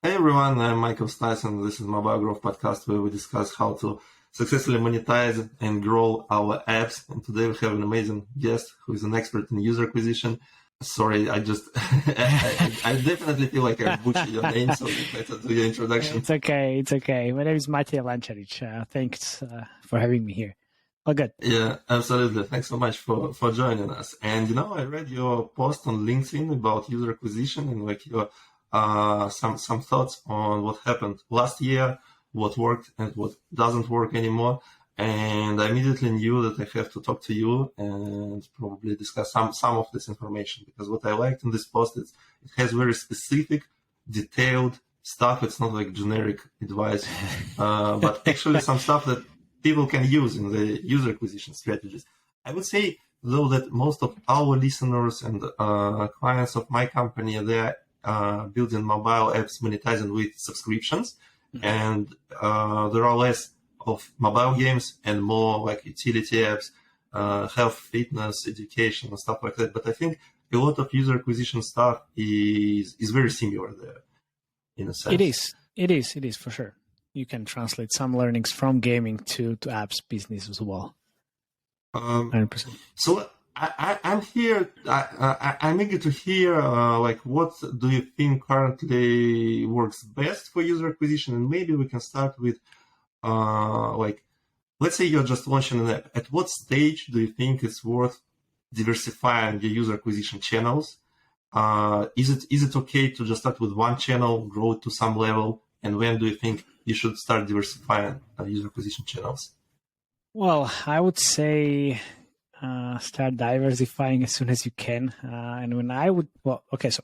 Hey everyone, I'm Michael Stice, and this is Mobile Growth Podcast where we discuss how to successfully monetize and grow our apps. And today we have an amazing guest who is an expert in user acquisition. Sorry, I definitely feel like I butchered your name, so you better do your introduction. It's okay. It's okay. My name is Matej Lancaric. Thanks for having me here. All good. Yeah, absolutely. Thanks so much for joining us. And I read your post on LinkedIn about user acquisition and like your some thoughts on what happened last year, what worked and what doesn't work anymore. And I immediately knew that I have to talk to you and probably discuss some of this information, because what I liked in this post is it has very specific, detailed stuff. It's not like generic advice, but actually some stuff that people can use in the user acquisition strategies. I would say, though, that most of our listeners and clients of my company, they're building mobile apps monetizing with subscriptions, and there are less of mobile games and more like utility apps, health, fitness, education, and stuff like that. But I think a lot of user acquisition stuff is very similar there, in a sense. It is for sure. You can translate some learnings from gaming to apps business as well. 100%. So I'm here. I'm eager to hear like what do you think currently works best for user acquisition, and maybe we can start with like, let's say you're just launching an app. At what stage do you think it's worth diversifying your user acquisition channels? Is it okay to just start with one channel, grow it to some level, and when do you think you should start diversifying user acquisition channels? Well, I would say start diversifying as soon as you can. And when I would, so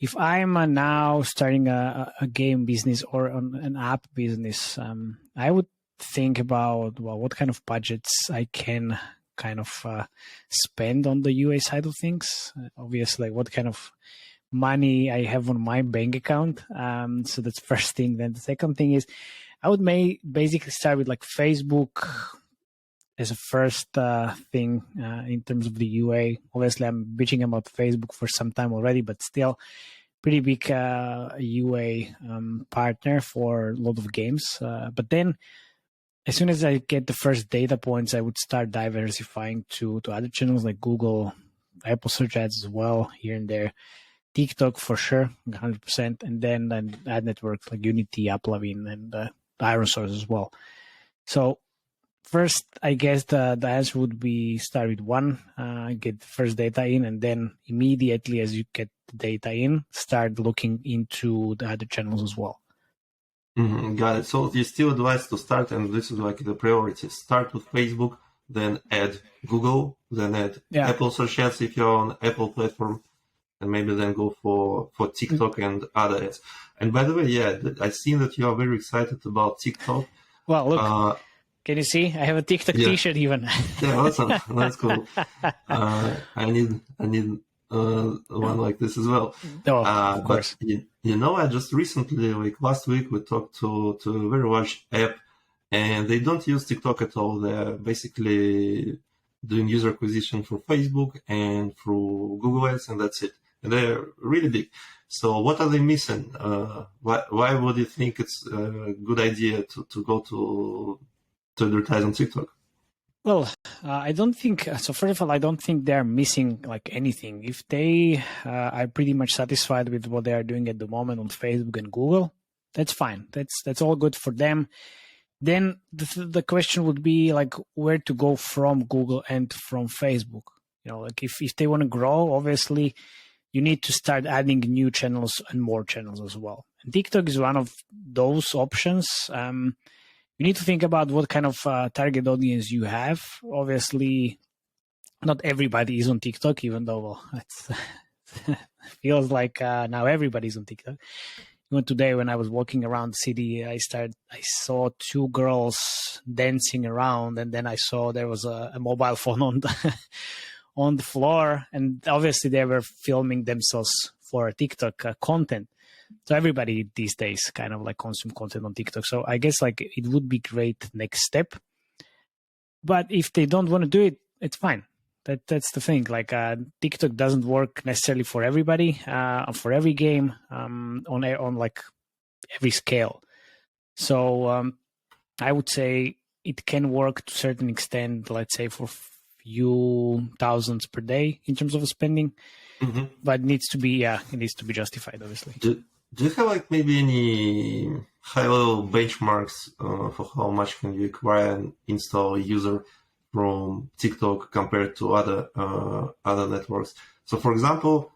if I'm now starting a game business or an app business, I would think about, what kind of budgets I can kind of spend on the UA side of things. Obviously, what kind of money I have on my bank account. So that's first thing. Then the second thing is I would basically start with like Facebook as a first thing in terms of the UA. Obviously, I'm bitching about Facebook for some time already, but still pretty big UA partner for a lot of games. But then as soon as I get the first data points, I would start diversifying to other channels like Google, Apple search ads as well, here and there. TikTok for sure, 100%, and then ad networks like Unity, Applavin, and Iron Source as well. So first, I guess the answer would be start with one, get the first data in, and then immediately as you get the data in, start looking into the other channels as well. Got it. So you still advise to start, and this is like the priority. Start with Facebook, then add Google, then add Apple search ads if you're on Apple platform, and maybe then go for TikTok and other ads. And by the way, I've seen that you are very excited about TikTok. Well, look, can you see? I have a TikTok T-shirt even. Yeah, awesome. That's cool. I need one like this as well. Of course. But I just recently, like last week, we talked to a very large app, and they don't use TikTok at all. They're basically doing user acquisition for Facebook and through Google Ads, and that's it. And they're really big. So what are they missing? Why would you think it's a good idea to go to advertise on TikTok? Well, I don't think so. First of all, I don't think they're missing like anything. If they are pretty much satisfied with what they are doing at the moment on Facebook and Google, that's fine. That's all good for them. Then the question would be like where to go from Google and from Facebook. Like if they want to grow, obviously you need to start adding new channels and more channels as well. And TikTok is one of those options. You need to think about what kind of target audience you have. Obviously, not everybody is on TikTok, even though it feels like now everybody's on TikTok. Even today, when I was walking around the city, I saw two girls dancing around, and then I saw there was a mobile phone on the floor, and obviously they were filming themselves for TikTok content. So everybody these days kind of like consume content on TikTok. So I guess like it would be great next step. But if they don't want to do it, it's fine. That's the thing. Like TikTok doesn't work necessarily for everybody, for every game, on like every scale. So I would say it can work to a certain extent, let's say for few thousands per day in terms of spending, but it needs to be justified, obviously. Do you have like maybe any high-level benchmarks for how much can you acquire and install a user from TikTok compared to other networks? So, for example,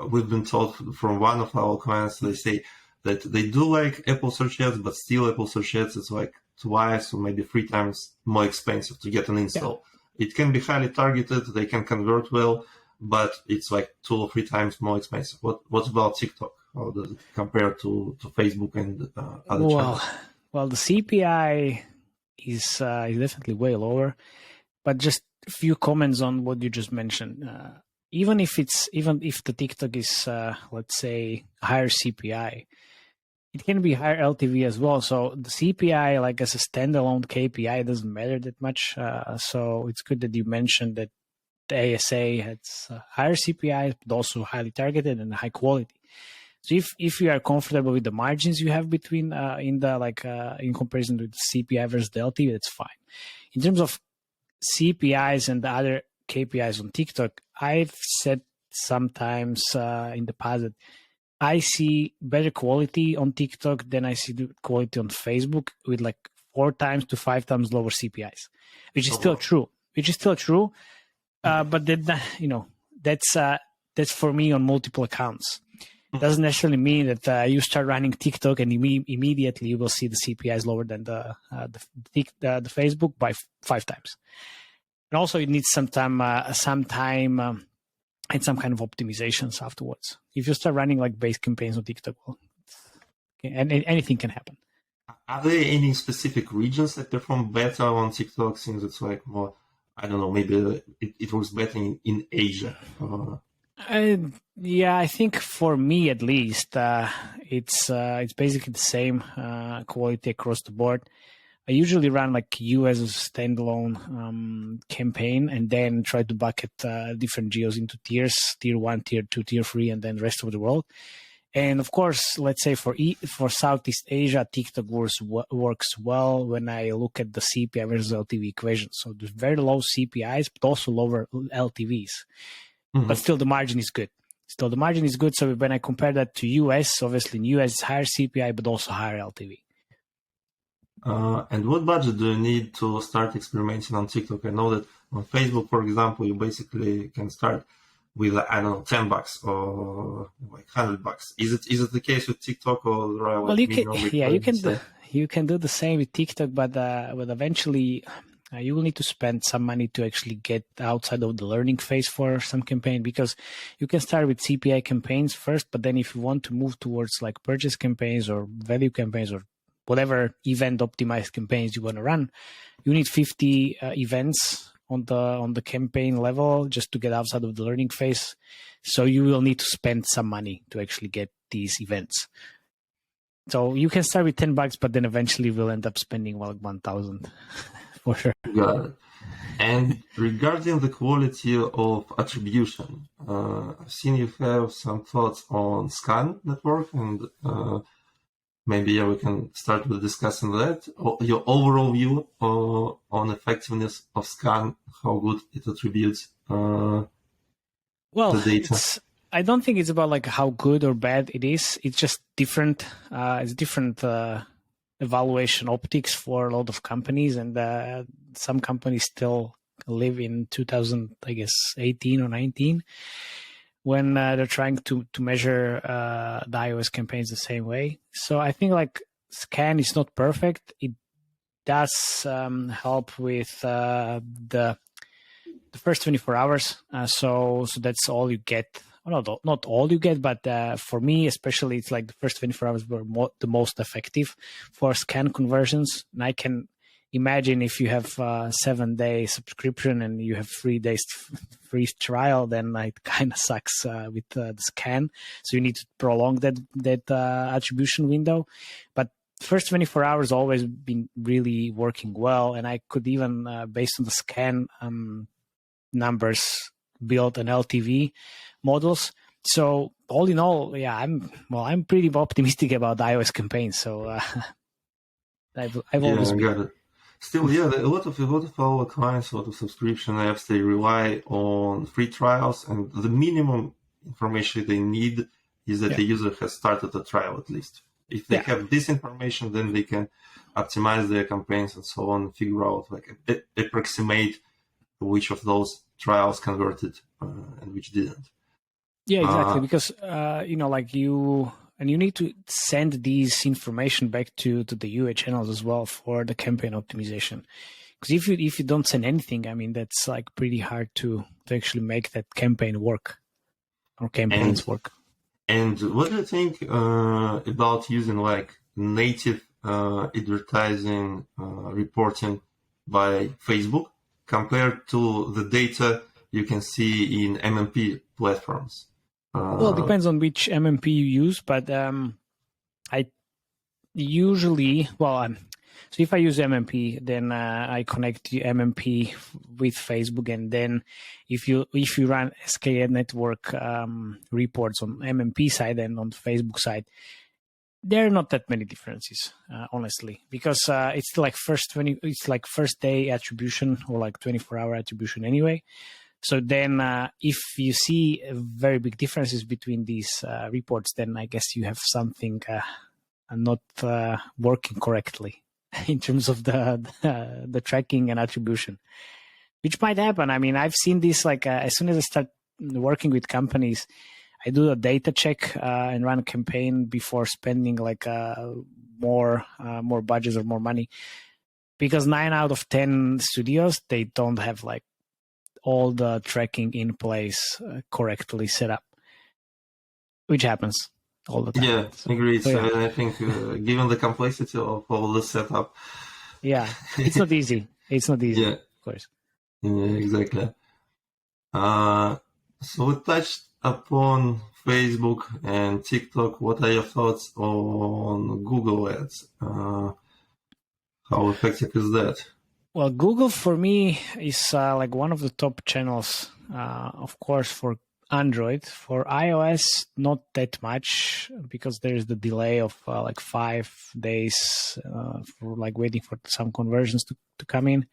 we've been told from one of our clients, they say that they do like Apple search ads, but still Apple search ads is like twice or maybe 3 times more expensive to get an install. Yeah. It can be highly targeted, they can convert well, but it's like 2 or 3 times more expensive. What about TikTok? How does it compare to Facebook and other channels? Well, the CPI is definitely way lower, but just a few comments on what you just mentioned. Even if the TikTok is let's say higher CPI, it can be higher LTV as well. So the CPI, like as a standalone KPI, doesn't matter that much. So it's good that you mentioned that the ASA has higher CPI, but also highly targeted and high quality. So if you are comfortable with the margins you have between in comparison with the CPI versus the LTV, that's fine. In terms of CPIs and the other KPIs on TikTok, I've said sometimes in the past that I see better quality on TikTok than I see the quality on Facebook, with like 4 times to 5 times lower CPIs, which is still true. But then, that's for me on multiple accounts. Doesn't necessarily mean that you start running TikTok and immediately you will see the CPIs lower than the Facebook by 5 times. And also, it needs some time and some kind of optimizations afterwards. If you start running like base campaigns on TikTok, and anything can happen. Are there any specific regions that perform better on TikTok, since it's like more, I don't know, maybe it works better in Asia? Yeah, I think for me at least, it's basically the same quality across the board. I usually run like US as a standalone campaign, and then try to bucket different geos into tiers: tier 1, tier 2, tier 3, and then the rest of the world. And of course, let's say for Southeast Asia, TikTok works well when I look at the CPI versus LTV equation. So there's very low CPIs, but also lower LTVs. But still, the margin is good. So when I compare that to US, obviously in US, it's higher CPI, but also higher LTV. And what budget do you need to start experimenting on TikTok? I know that on Facebook, for example, you basically can start with, I don't know, $10 or like $100. Is it the case with TikTok, or well, you can do the same with TikTok, but eventually you will need to spend some money to actually get outside of the learning phase for some campaign, because you can start with CPI campaigns first, but then if you want to move towards like purchase campaigns or value campaigns or whatever event optimized campaigns you want to run, you need 50 events on the campaign level just to get outside of the learning phase. So you will need to spend some money to actually get these events. So you can start with $10, but then eventually we'll end up spending like 1,000 for sure. Got it. And regarding the quality of attribution, I've seen you have some thoughts on scan network, and maybe we can start with discussing that. Your overall view on effectiveness of scan, how good it attributes the data. I don't think it's about like how good or bad it is. It's just different. It's different evaluation optics for a lot of companies, and some companies still live in 2018 or 19 when they're trying to measure the iOS campaigns the same way. So I think like scan is not perfect. It does help with the first 24 hours. So that's all you get. Not all you get, but for me especially, it's like the first 24 hours were the most effective for scan conversions. And I can imagine if you have a 7-day subscription and you have 3 days free trial, then it kind of sucks with the scan. So you need to prolong that attribution window. But first 24 hours always been really working well. And I could even, based on the scan numbers, build an LTV models. So all in all, yeah, I'm pretty optimistic about iOS campaigns. So I've always been. Got it. Still, a lot of our clients, a lot of subscription apps, they rely on free trials, and the minimum information they need is that the user has started a trial at least. If they have this information, then they can optimize their campaigns and so on, figure out approximate which of those trials converted and which didn't. Yeah, exactly. Because you need to send these information back to the UA channels as well for the campaign optimization. Because if you don't send anything, I mean, that's like pretty hard to actually make that campaign work or campaigns work. And what do you think about using like native advertising reporting by Facebook compared to the data you can see in MMP platforms? Well, it depends on which MMP you use, but I usually, so if I use MMP, then I connect the MMP with Facebook, and then if you run SKA network reports on MMP side and on the Facebook side, there are not that many differences, honestly, because it's like first day attribution or like 24-hour attribution anyway. So then if you see very big differences between these reports, then I guess you have something not working correctly in terms of the tracking and attribution, which might happen. I mean, I've seen this as soon as I start working with companies, I do a data check and run a campaign before spending more budgets or more money, because 9 out of 10 studios, they don't have all the tracking in place correctly set up, which happens all the time. Yeah, agreed. So I think given the complexity of all the setup, it's not easy. It's not easy, of course. Yeah, exactly. So we touched upon Facebook and TikTok. What are your thoughts on Google Ads? How effective is that? Well, Google for me is one of the top channels, of course, for Android. For iOS, not that much, because there's the delay of 5 days for waiting for some conversions to come in,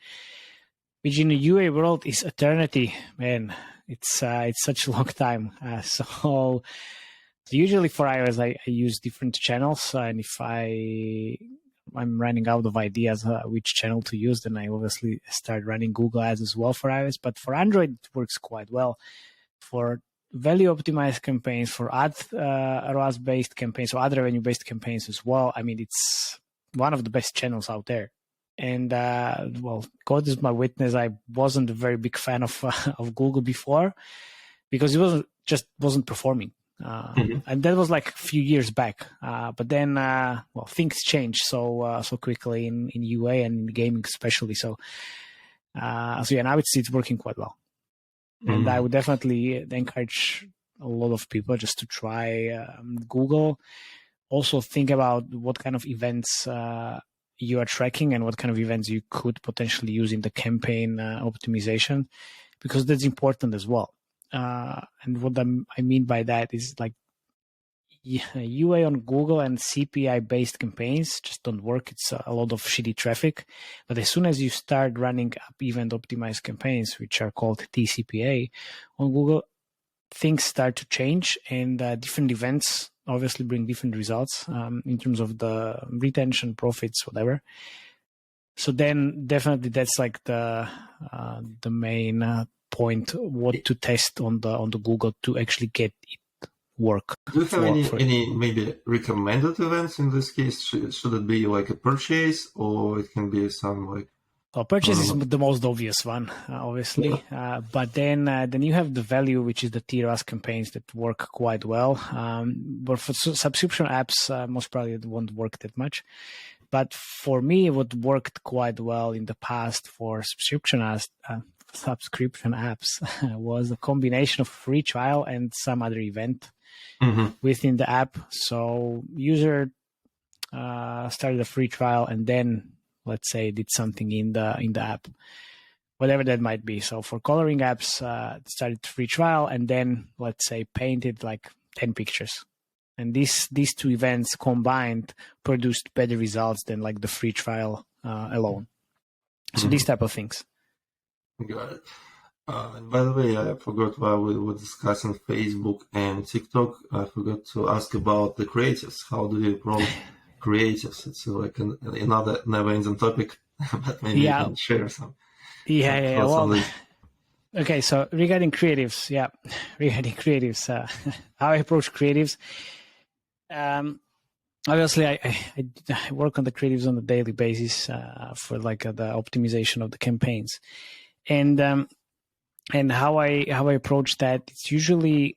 which in the UA world is eternity, man. It's such a long time. So usually for iOS, I use different channels, and if I'm running out of ideas which channel to use, then I obviously start running Google Ads as well for iOS. But for Android, it works quite well. For value optimized campaigns, for ad ROAS based campaigns, or ad revenue based campaigns as well, I mean, it's one of the best channels out there. And God is my witness, I wasn't a very big fan of Google before, because it wasn't performing. And that was a few years back. But then, things changed so quickly in UA and in gaming especially. So now it's working quite well. And I would definitely encourage a lot of people just to try Google. Also think about what kind of events you are tracking and what kind of events you could potentially use in the campaign optimization, because that's important as well. And what I mean by that is UA on Google and CPI based campaigns just don't work. It's a lot of shitty traffic. But as soon as you start running up event optimized campaigns, which are called TCPA on Google, things start to change, and different events obviously bring different results in terms of the retention, profits, whatever. So then definitely that's the main point, what to test on the Google to actually get it work. Do you have any maybe recommended events in this case? Should it be a purchase, or it can be some purchase is the most obvious one, obviously. Yeah. But then you have the value, which is the TROAS campaigns that work quite well. But for subscription apps, most probably it won't work that much. But for me, what worked quite well in the past for subscription apps was a combination of free trial and some other event within the app. So user started a free trial and then, let's say, did something in the app. whatever that might be. So for coloring apps, started free trial, and then let's say painted like 10 pictures. And these two events combined produced better results than like the free trial alone. So these type of things. Got it. And by the way, I forgot while we were discussing Facebook and TikTok, I forgot to ask about the creatives. How do you approach creatives? It's like another never-ending topic, but maybe you can share some thoughts on this. Okay, so regarding creatives, how I approach creatives. Obviously, I work on the creatives on a daily basis for like the optimization of the campaigns, and how I approach that. It's usually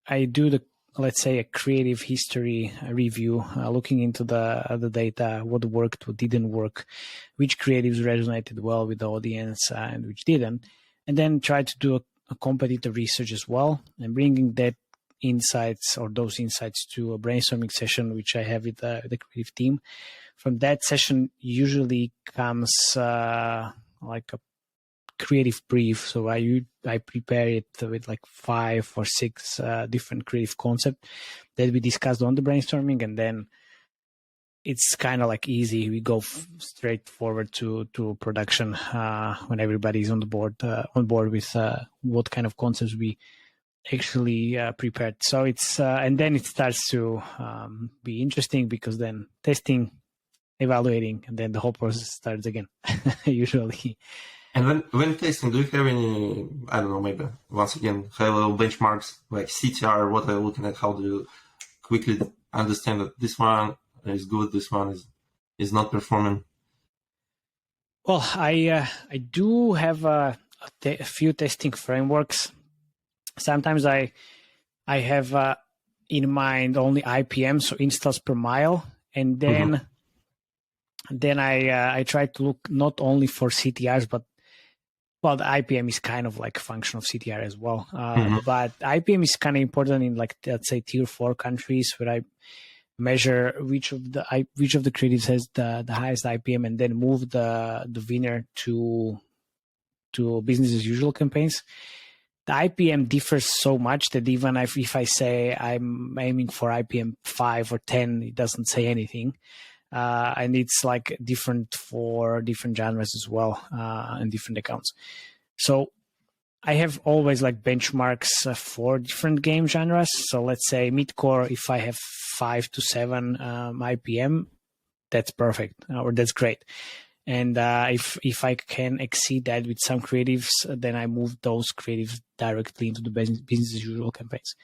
I do let's say a creative history review, looking into the data, what worked, what didn't work, which creatives resonated well with the audience and which didn't, and then try to do a competitive research as well, and bringing that insights or those insights to a brainstorming session which I have with the creative team. From that session usually comes like a creative brief. So I prepare it with like 5 or 6 different creative concepts that we discussed on the brainstorming, and then it's kind of like easy. We go straight forward to production when everybody's on board with what kind of concepts we actually prepared. So it's and then it starts to be interesting, because then testing, evaluating, and then the whole process starts again usually. And when testing, do you have any, I don't know, maybe once again, high-level benchmarks like CTR? What are you looking at? How do you quickly understand that this one is good, this one is not performing? Well, I do have a few testing frameworks. Sometimes I have in mind only IPM, so installs per mile, and then I try to look not only for CTRs, but well, the IPM is kind of like a function of CTR as well. But IPM is kind of important in, like, let's say tier 4 countries, where I measure which of the creatives has the highest IPM, and then move the winner to business as usual campaigns. The IPM differs so much that even if I say I'm aiming for IPM 5 or 10, it doesn't say anything. And it's like different for different genres as well, and different accounts. So I have always like benchmarks for different game genres. So let's say midcore, if I have 5 to 7 IPM, that's perfect, or that's great. And if I can exceed that with some creatives, then I move those creatives directly into the business as usual campaigns.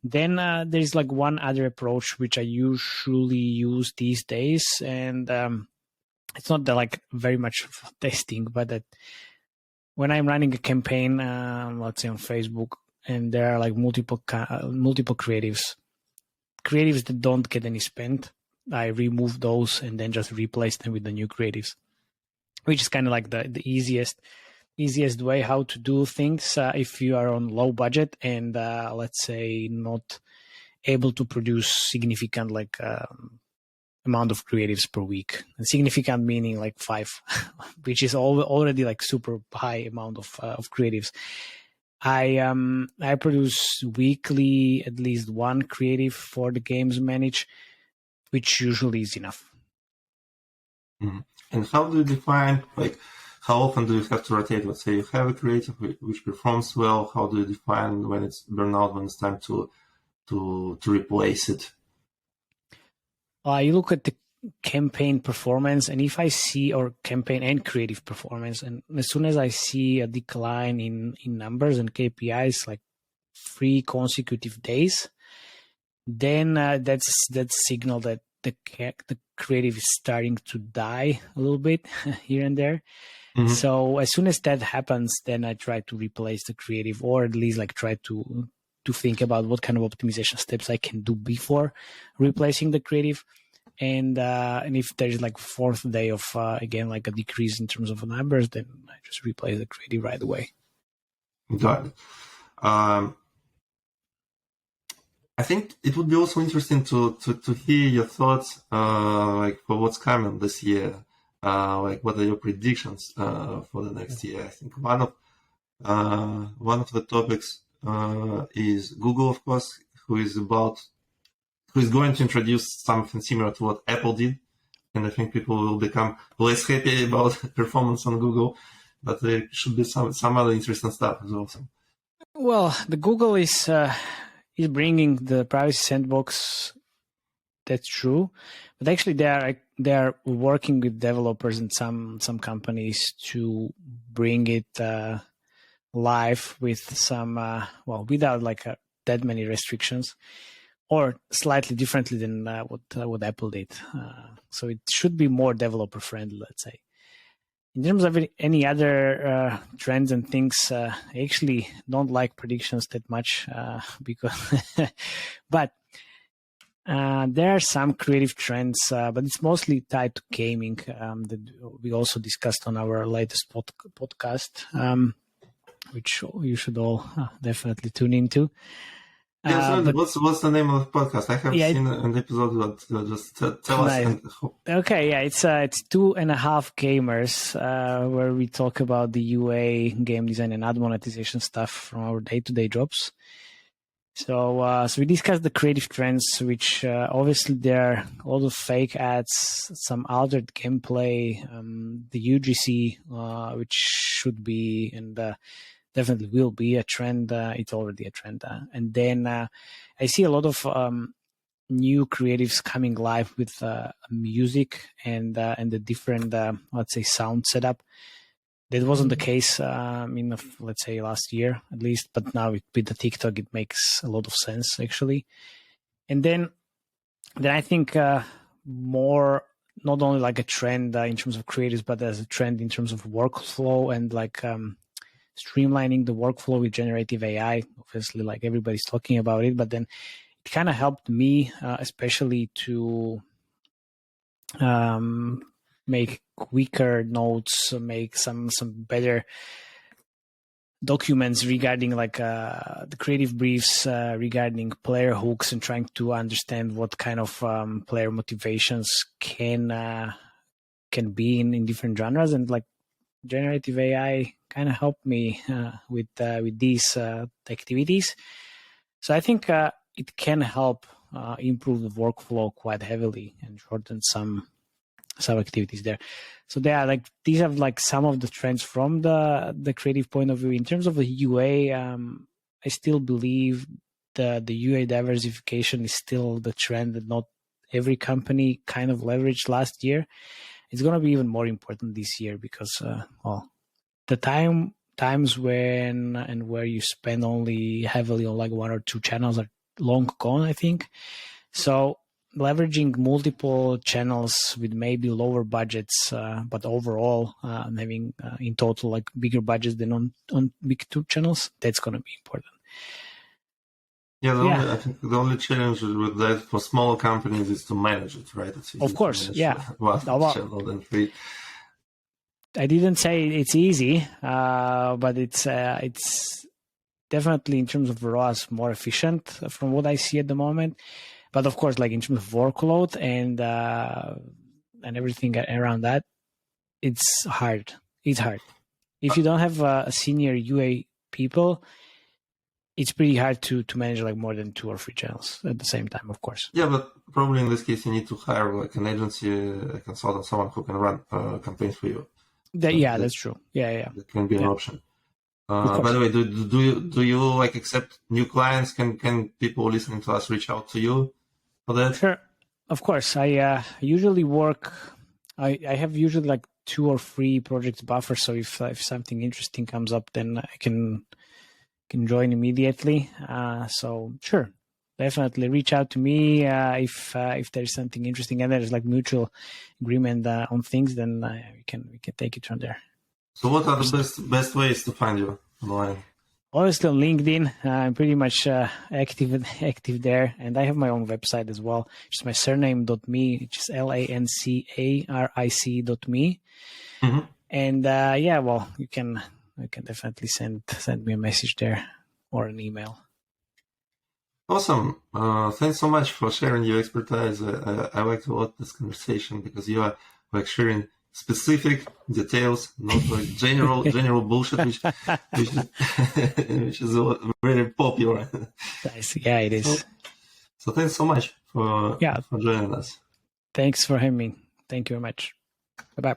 Then there's like one other approach which I usually use these days, and it's not that like very much testing, but that when I'm running a campaign, let's say on Facebook, and there are like multiple creatives that don't get any spend, I remove those and then just replace them with the new creatives, which is kind of like the easiest way how to do things if you are on low budget and let's say not able to produce significant like amount of creatives per week. And significant meaning like 5, which is already like super high amount of creatives. I produce weekly at least 1 creative for the games manage, which usually is enough. And how do you define, like, how often do you have to rotate? Let's say you have a creative which performs well. How do you define when it's burnout, when it's time to replace it? You look at the campaign performance, and if I see, or campaign and creative performance, and as soon as I see a decline in numbers and KPIs, like 3 consecutive days, then that's signal that the creative is starting to die a little bit here and there. So as soon as that happens, then I try to replace the creative, or at least like try to think about what kind of optimization steps I can do before replacing the creative. And if there's like 4th day of again like a decrease in terms of numbers, then I just replace the creative right away. Got it. I think it would be also interesting to hear your thoughts like for what's coming this year. like what are your predictions for the next year? I think one of the topics is Google, of course, who is going to introduce something similar to what Apple did, and I think people will become less happy about performance on Google, but there should be some other interesting stuff as well. Well, the Google is bringing the privacy sandbox. That's true, but actually they are working with developers and some companies to bring it live with some without like that many restrictions, or slightly differently than what Apple did. So it should be more developer friendly, let's say. In terms of any other trends and things, I actually don't like predictions that much because, but there are some creative trends, but it's mostly tied to gaming that we also discussed on our latest podcast, which you should all definitely tune into. But what's the name of the podcast? I have seen an episode, but just tell us. Okay, yeah, it's 2.5 Gamers, where we talk about the UA, game design, and ad monetization stuff from our day-to-day jobs. So we discussed the creative trends, which obviously there are a lot of fake ads, some altered gameplay, the UGC, which should be and definitely will be a trend. It's already a trend. And then I see a lot of new creatives coming live with music and the different, let's say, sound setup. That wasn't the case let's say last year at least, but now with the TikTok, it makes a lot of sense actually. And then I think more not only like a trend in terms of creatives, but as a trend in terms of workflow and like streamlining the workflow with generative AI. Obviously, like everybody's talking about it, but then it kind of helped me, especially to make quicker notes, make some better documents regarding like the creative briefs regarding player hooks, and trying to understand what kind of player motivations can be in different genres. And like generative AI kind of helped me with these activities. So I think it can help improve the workflow quite heavily and shorten some activities there. So they are like, these are like some of the trends from the creative point of view. In terms of the UA, I still believe the UA diversification is still the trend that not every company kind of leveraged last year. It's going to be even more important this year because the times when and where you spend only heavily on like one or two channels are long gone, I think. So leveraging multiple channels with maybe lower budgets, but overall having in total like bigger budgets than on big two channels, that's going to be important. Yeah, I think the only challenge with that for smaller companies is to manage it, right? It's of course, yeah. Channel than free. I didn't say it's easy, but it's definitely in terms of ROAS more efficient from what I see at the moment. But of course, like in terms of workload and everything around that, it's hard. It's hard. If you don't have a senior UA people, it's pretty hard to manage like more than 2 or 3 channels at the same time, of course. Yeah, but probably in this case, you need to hire like an agency, a consultant, someone who can run campaigns for you. That's true. Yeah. That can be an option. By the way, do you like accept new clients? Can people listening to us reach out to you for that? Sure, of course. I usually work. I have usually like 2 or 3 projects buffer. So if something interesting comes up, then I can join immediately. So sure, definitely reach out to me if there's something interesting and there's like mutual agreement on things. Then we can take it from there. So what are the best ways to find you online? Obviously on LinkedIn, I'm pretty much active there, and I have my own website as well. It's my surname.me, which is Lancaric.me. Mm-hmm. And you can definitely send me a message there or an email. Awesome. Thanks so much for sharing your expertise. I liked a lot this conversation because you are like sharing specific details, not like general bullshit, which is very popular. Nice. Yeah, it is. So thanks so much for joining us. Thanks for having me. Thank you very much. Bye-bye.